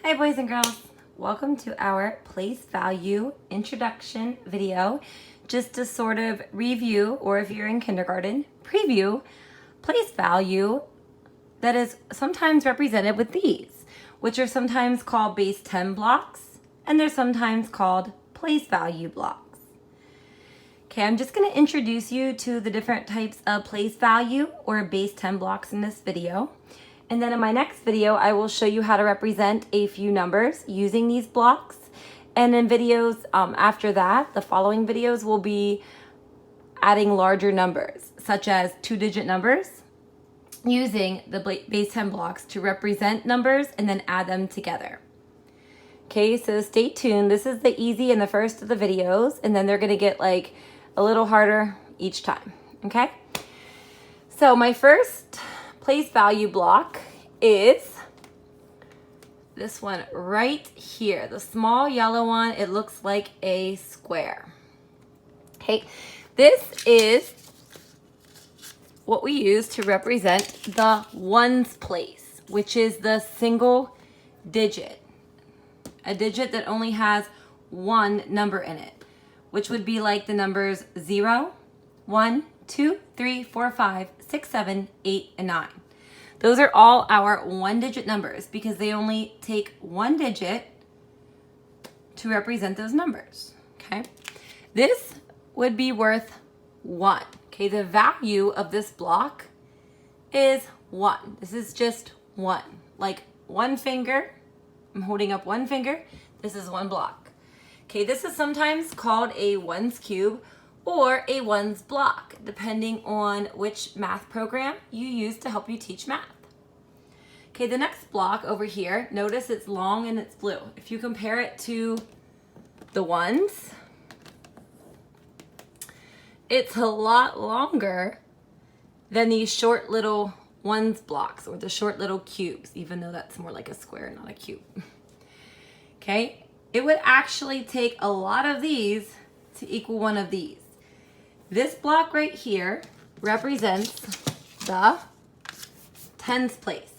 Hi boys and girls, welcome to our place value introduction video. Just to sort of review, or if you're in kindergarten, preview place value that is sometimes represented with these, which are sometimes called base 10 blocks, and they're sometimes called place value blocks. Okay, I'm just going to introduce you to the different types of place value or base 10 blocks in this video. And then in my next video, I will show you how to represent a few numbers using these blocks. And in videos after that, the following videos will be adding larger numbers, such as 2-digit numbers, using the base 10 blocks to represent numbers and then add them together. Okay, so stay tuned. This is the easy and the first of the videos, and then they're gonna get like a little harder each time, okay? So my first place value block is this one right here, the small yellow one. It looks like a square. Okay, this is what we use to represent the ones place, which is the single digit, a digit that only has one number in it, which would be like the numbers 0, 1, 2, 3, 4, 5, 6, 7, 8, and 9. Those are all our one-digit numbers because they only take one digit to represent those numbers, okay? This would be worth 1, okay? The value of this block is 1. This is just 1, like one finger. I'm holding up one finger. This is one block. Okay, this is sometimes called a ones cube or a ones block, depending on which math program you use to help you teach math. Okay, the next block over here, notice it's long and it's blue. If you compare it to the ones, it's a lot longer than these short little ones blocks or the short little cubes, even though that's more like a square, not a cube. Okay, it would actually take a lot of these to equal one of these. This block right here represents the tens place,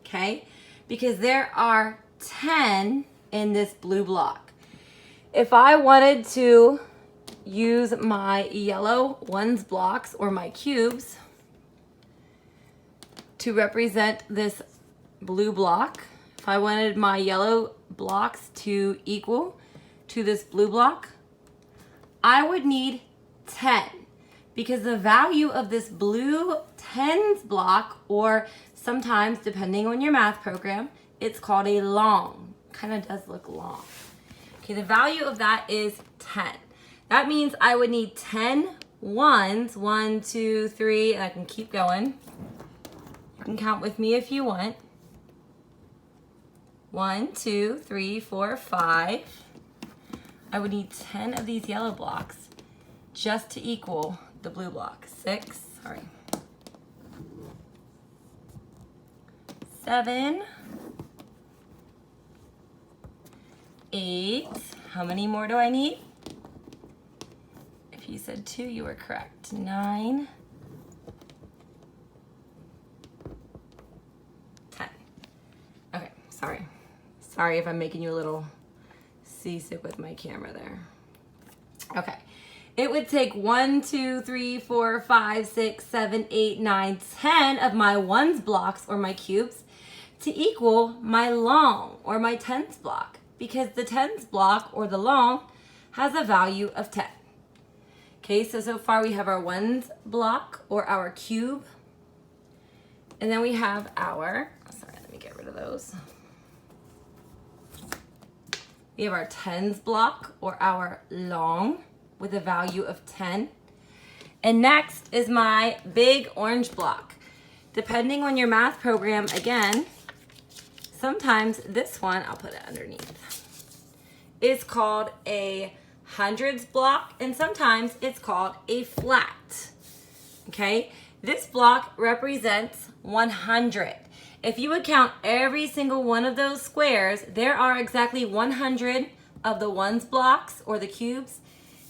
okay? Because there are 10 in this blue block. If I wanted to use my yellow ones blocks or my cubes to represent this blue block, if I wanted my yellow blocks to equal to this blue block, I would need 10, because the value of this blue tens block, or sometimes depending on your math program, it's called a long. Kind of does look long. Okay, the value of that is 10. That means I would need 10 ones, 1, 2, 3, and I can keep going. You can count with me if you want. 1, 2, 3, 4, 5. I would need 10 of these yellow blocks just to equal the blue block. 6, sorry. 7, 8. How many more do I need? If you said 2, you were correct. 9, 10. Okay, sorry. Sorry if I'm making you a little seasick with my camera there. Okay. It would take 1, 2, 3, 4, 5, 6, 7, 8, 9, 10 of my ones blocks or my cubes to equal my long or my tens block, because the tens block or the long has a value of 10. Okay, so far we have our ones block or our cube, and then we have our, sorry, let me get rid of those. We have our tens block or our long with a value of 10. And next is my big orange block. Depending on your math program, again, sometimes this one, I'll put it underneath, is called a hundreds block, and sometimes it's called a flat. Okay, this block represents 100. If you would count every single one of those squares, there are exactly 100 of the ones blocks or the cubes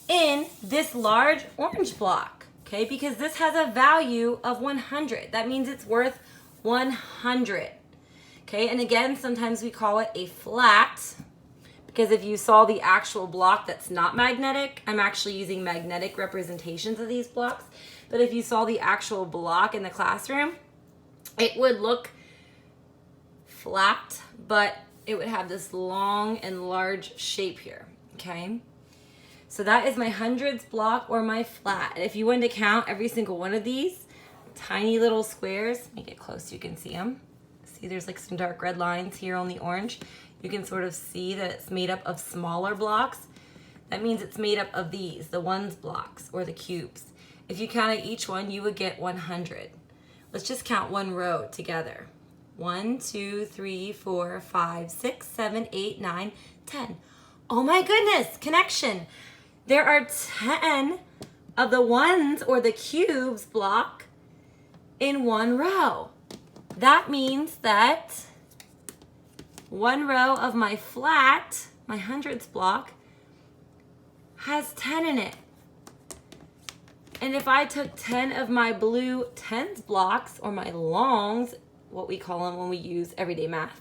in this large orange block, okay? Because this has a value of 100. That means it's worth 100. Okay, and again, sometimes we call it a flat, because if you saw the actual block that's not magnetic, I'm actually using magnetic representations of these blocks, but if you saw the actual block in the classroom, it would look flat, but it would have this long and large shape here, okay? So that is my hundreds block or my flat. And if you wanted to count every single one of these tiny little squares, let me get close so you can see them. See, there's like some dark red lines here on the orange. You can sort of see that it's made up of smaller blocks. That means it's made up of these, the ones blocks or the cubes. If you counted each one, you would get 100. Let's just count one row together. 1, 2, 3, 4, 5, 6, 7, 8, 9, 10. Oh my goodness, connection. There are 10 of the ones or the cubes block in one row. That means that one row of my flat, my hundreds block, has 10 in it. And if I took 10 of my blue tens blocks, or my longs, what we call them when we use everyday math,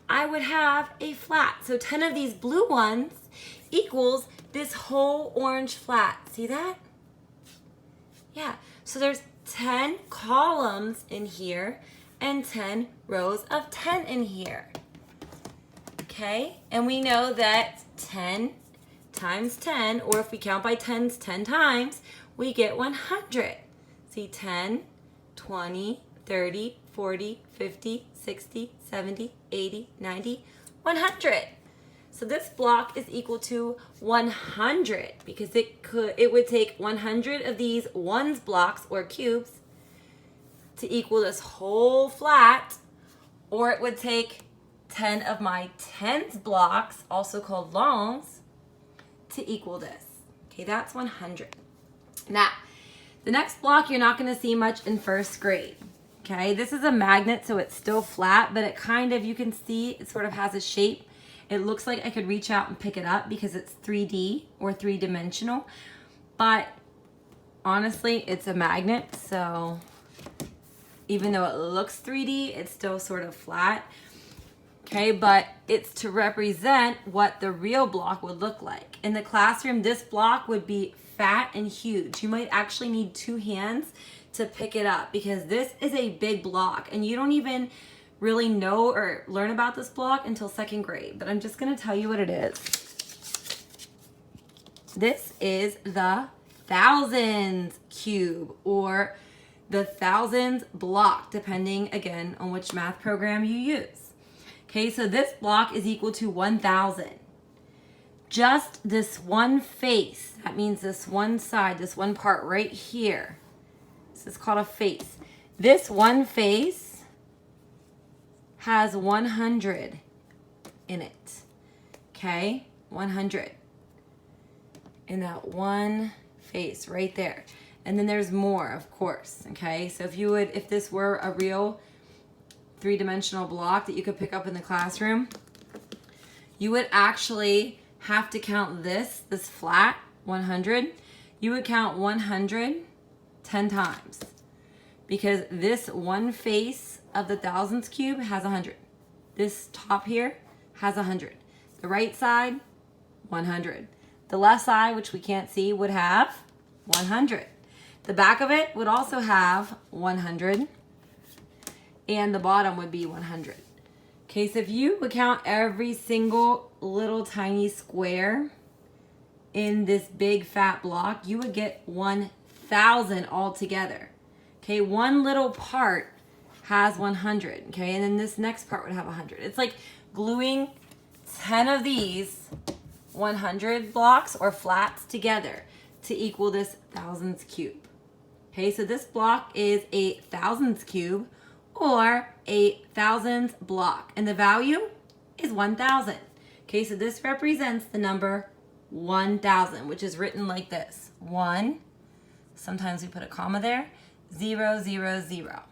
I would have a flat. So 10 of these blue ones equals this whole orange flat. See that? Yeah, so there's 10 columns in here and 10 rows of 10 in here. Okay, and we know that 10 times 10, or if we count by tens 10 times, we get 100. See, 10, 20, 30, 40, 50, 60, 70, 80, 90, 100. So this block is equal to 100 because it would take 100 of these ones blocks or cubes to equal this whole flat, or it would take 10 of my tens blocks, also called longs, to equal this. Okay, that's 100. Now, the next block you're not going to see much in first grade. Okay, this is a magnet, so it's still flat, but it kind of, you can see it sort of has a shape. It looks like I could reach out and pick it up because it's 3D or three-dimensional, but honestly, it's a magnet, so even though it looks 3D, it's still sort of flat. Okay, but it's to represent what the real block would look like. In the classroom, this block would be fat and huge. You might actually need 2 hands to pick it up because this is a big block and you don't even really know or learn about this block until 2nd grade, but I'm just gonna tell you what it is. This is the thousands cube or the thousands block, depending again on which math program you use. Okay, so this block is equal to 1,000. Just this one face, that means this one side, this one part right here. This is called a face. This one face has 100 in it. Okay, 100 in that one face right there. And then there's more, of course. Okay, so if this were a real 3-dimensional block that you could pick up in the classroom, you would actually have to count this flat 100. You would count 100 10 times because this one face of the thousands cube has 100. This top here has 100. The right side, 100. The left side, which we can't see, would have 100. The back of it would also have 100. And the bottom would be 100. Okay, so if you would count every single little tiny square in this big fat block, you would get 1,000 altogether. Okay, one little part has 100, okay, and then this next part would have 100. It's like gluing 10 of these 100 blocks or flats together to equal this thousands cube. Okay, so this block is a thousands cube or a thousands block, and the value is 1,000. Okay, so this represents the number 1,000, which is written like this: 1, sometimes we put a comma there, 0, 0, 0.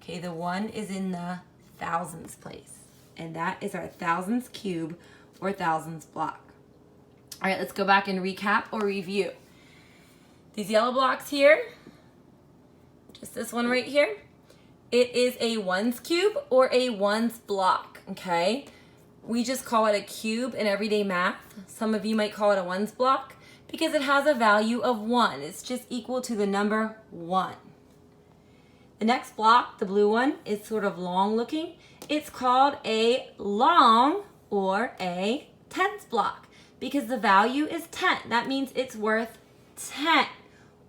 Okay, the 1 is in the thousands place, and that is our thousands cube or thousands block. All right, let's go back and recap or review. These yellow blocks here, just this one right here, It is a ones cube or a ones block, okay? We just call it a cube in everyday math. Some of you might call it a ones block because it has a value of 1. It's just equal to the number 1. The next block, the blue one, is sort of long looking. It's called a long or a tens block because the value is 10. That means it's worth 10.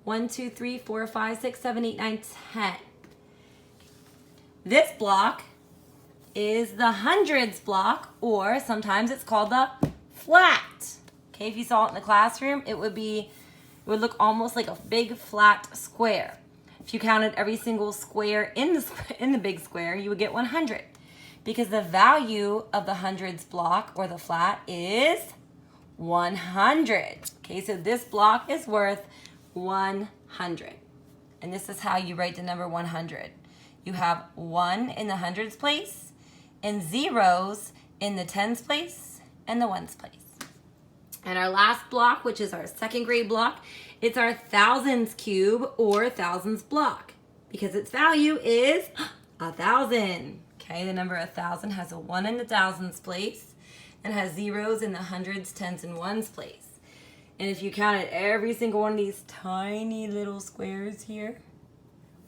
1, 2, 3, 4, 5, 6, 7, 8, 9, 10. This block is the hundreds block, or sometimes it's called the flat. Okay, if you saw it in the classroom, it would look almost like a big flat square. If you counted every single square in the big square, you would get 100. Because the value of the hundreds block or the flat is 100. Okay, so this block is worth 100. And this is how you write the number 100. You have 1 in the hundreds place, and zeros in the tens place, and the ones place. And our last block, which is our second grade block, it's our thousands cube or thousands block because its value is 1,000. Okay, the number 1,000 has a 1 in the thousands place and has zeros in the hundreds, tens, and ones place. And if you counted every single one of these tiny little squares here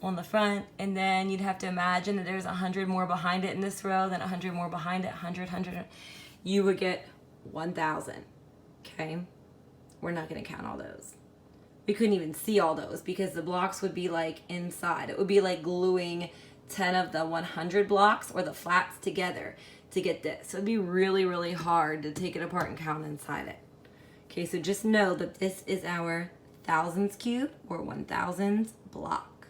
on the front, and then you'd have to imagine that there's 100 more behind it in this row, then 100 more behind it, 100, you would get 1,000. Okay, we're not going to count all those. We couldn't even see all those because the blocks would be like inside. It would be like gluing 10 of the 100 blocks or the flats together to get this. So it'd be really, really hard to take it apart and count inside it. Okay, so just know that this is our thousands cube or 1,000s block.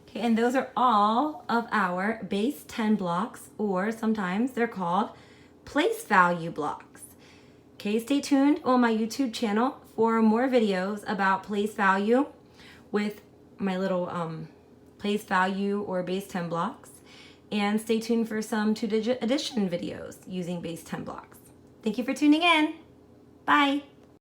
Okay, and those are all of our base 10 blocks, or sometimes they're called place value blocks. Okay, stay tuned on my YouTube channel for more videos about place value with my little place value or base 10 blocks. And stay tuned for some 2-digit addition videos using base 10 blocks. Thank you for tuning in. Bye.